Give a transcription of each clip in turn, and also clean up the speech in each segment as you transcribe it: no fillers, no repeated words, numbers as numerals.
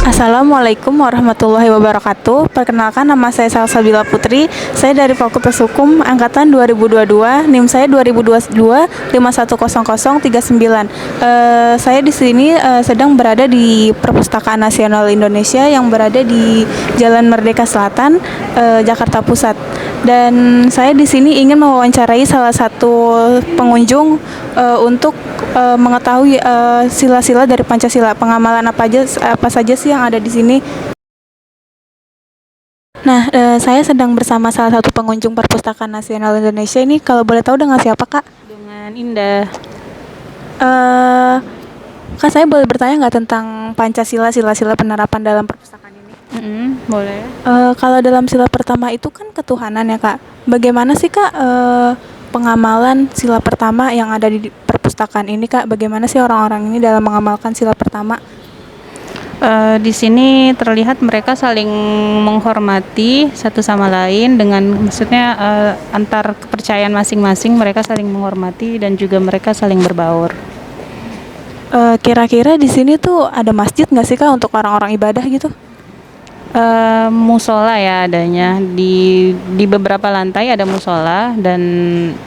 Assalamualaikum warahmatullahi wabarakatuh. Perkenalkan, nama saya Salsabila Putri. Saya dari Fakultas Hukum angkatan 2022. NIM saya 2022 510039. Saya di sini sedang berada di Perpustakaan Nasional Indonesia yang berada di Jalan Merdeka Selatan, Jakarta Pusat. Dan saya di sini ingin mewawancarai salah satu pengunjung untuk mengetahui sila-sila dari Pancasila. Pengamalan apa saja sih yang ada di sini? Nah, saya sedang bersama salah satu pengunjung Perpustakaan Nasional Indonesia ini. Kalau boleh tahu dengan siapa, Kak? Dengan Indah. Eh, Kak, saya boleh bertanya nggak tentang Pancasila, sila-sila penerapan dalam perpustakaan ini? Boleh. Kalau dalam sila pertama itu kan ketuhanan ya, Kak. Bagaimana sih, Kak, pengamalan sila pertama yang ada di perpustakaan ini, Kak? Bagaimana sih orang-orang ini dalam mengamalkan sila pertama? Di sini terlihat mereka saling menghormati satu sama lain dengan maksudnya antar kepercayaan masing-masing mereka saling menghormati dan juga mereka saling berbaur. Kira-kira di sini tuh ada masjid nggak sih, Kak, untuk orang-orang ibadah gitu? Musola ya adanya di beberapa lantai ada musola dan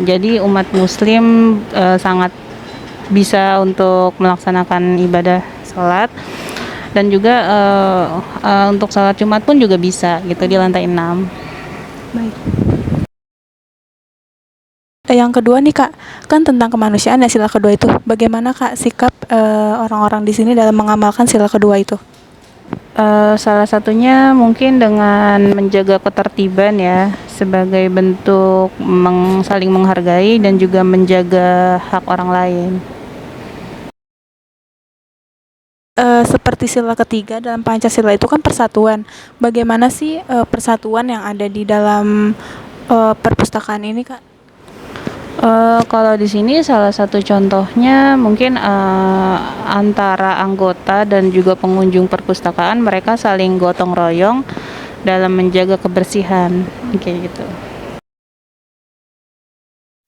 jadi umat muslim sangat bisa untuk melaksanakan ibadah sholat dan juga untuk sholat Jumat pun juga bisa gitu di lantai 6. Baik. Yang kedua nih, Kak, kan tentang kemanusiaan ya sila kedua itu. Bagaimana, Kak, sikap orang-orang di sini dalam mengamalkan sila kedua itu? Salah satunya mungkin dengan menjaga ketertiban ya sebagai bentuk saling menghargai dan juga menjaga hak orang lain. Seperti sila ketiga dalam Pancasila itu kan persatuan. Bagaimana sih persatuan yang ada di dalam perpustakaan ini, Kak? Kalau di sini salah satu contohnya mungkin antara anggota dan juga pengunjung perpustakaan mereka saling gotong royong dalam menjaga kebersihan kayak gitu.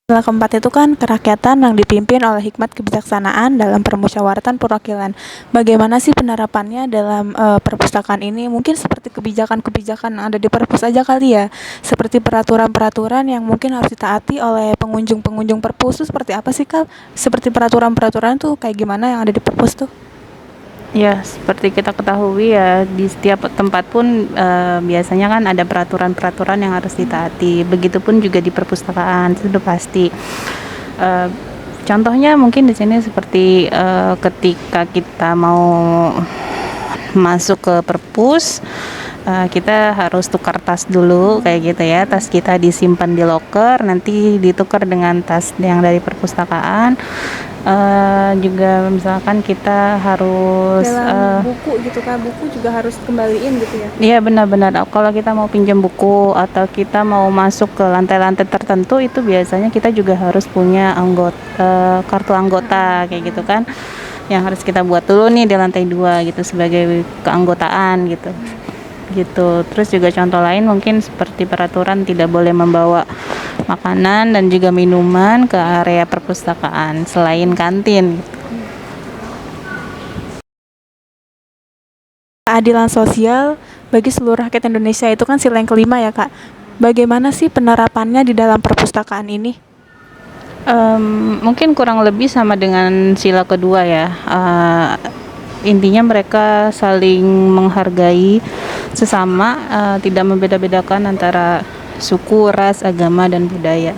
Sila keempat itu kan kerakyatan yang dipimpin oleh hikmat kebijaksanaan dalam permusyawaratan perwakilan. Bagaimana sih penerapannya dalam perpustakaan ini? Mungkin seperti kebijakan-kebijakan yang ada di perpus aja kali ya. Seperti peraturan-peraturan yang mungkin harus ditaati oleh pengunjung-pengunjung perpus itu seperti apa sih, Kak? Seperti peraturan-peraturan tuh kayak gimana yang ada di perpus tuh? Ya, seperti kita ketahui ya, di setiap tempat pun biasanya kan ada peraturan-peraturan yang harus ditaati. Begitupun juga di perpustakaan, itu udah pasti. Contohnya mungkin di sini seperti ketika kita mau masuk ke perpus, kita harus tukar tas dulu kayak gitu ya. Tas kita disimpan di loker, nanti ditukar dengan tas yang dari perpustakaan. Juga misalkan kita harus Dalam buku gitu, Kak, buku juga harus kembaliin gitu ya? iya benar-benar kalau kita mau pinjam buku atau kita mau masuk ke lantai-lantai tertentu itu biasanya kita juga harus punya kartu anggota kayak gitu kan yang harus kita buat dulu nih di lantai 2 gitu sebagai keanggotaan gitu. Terus juga contoh lain mungkin seperti peraturan tidak boleh membawa makanan dan juga minuman ke area perpustakaan selain kantin. Keadilan sosial bagi seluruh rakyat Indonesia itu kan sila yang kelima ya, Kak. Bagaimana sih penerapannya di dalam perpustakaan ini? Mungkin kurang lebih sama dengan sila kedua ya. Intinya mereka saling menghargai sesama, tidak membeda-bedakan antara suku, ras, agama, dan budaya.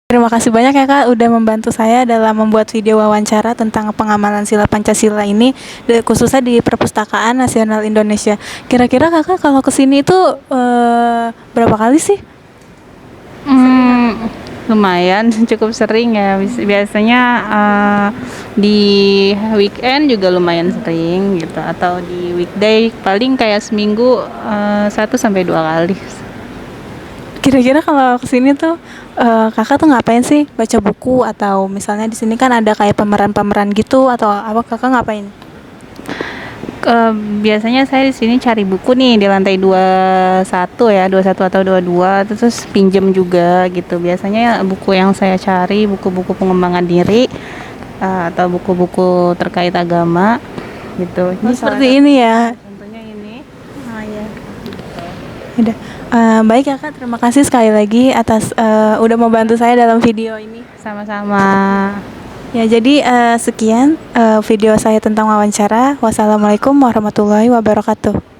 Terima kasih banyak ya, Kak, udah membantu saya dalam membuat video wawancara tentang pengamalan sila Pancasila ini, khususnya di Perpustakaan Nasional Indonesia. Kira-kira Kakak kalau kesini itu berapa kali sih? Lumayan cukup sering ya. Biasanya di weekend juga lumayan sering gitu, atau di weekday paling kayak seminggu 1-2 kali. Kira-kira kalau kesini tuh Kakak tuh ngapain sih? Baca buku atau misalnya di sini kan ada kayak pameran-pameran gitu atau apa, Kakak ngapain? Biasanya saya di sini cari buku nih di lantai 21 ya, 21 atau 22, terus pinjem juga gitu. Biasanya buku yang saya cari buku-buku pengembangan diri, atau buku-buku terkait agama gitu. Oh, Ini salah seperti ini ya. contohnya ini. Oh ya. Udah. Baik ya Kak, terima kasih sekali lagi atas udah mau bantu saya dalam video ini. Sama-sama. Ya, jadi sekian video saya tentang wawancara. Wassalamualaikum warahmatullahi wabarakatuh.